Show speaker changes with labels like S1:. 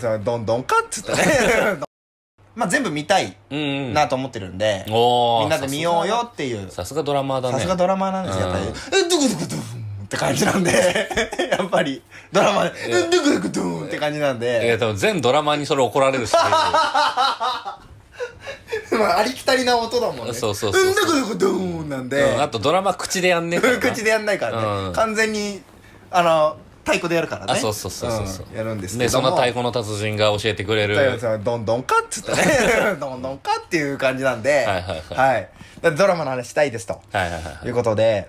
S1: どんどんかっつってねまあ全部見たいなと思ってるんで、みんなで見ようよっていう。
S2: さすがドラマーだね。
S1: さすがドラマーなんですよ、やっぱり。ドクドクドーンって感じなんでやっぱりドラマでドクドクドーンって感じなんで。
S2: いや多分全ドラマーにそれ怒られるしま
S1: ありきたりな音だもんね。
S2: そう
S1: ドクドクドーンなんで、
S2: あとドラマ口でやんねえからな。
S1: 口でやんないからね、完全に太鼓でやるからね。
S2: そう、
S1: やるんですけども、
S2: でその太鼓の達人が教えてくれる
S1: どんどんかっつってねどんどんかっていう感じなんで、はい。ドラマの話したいですということで、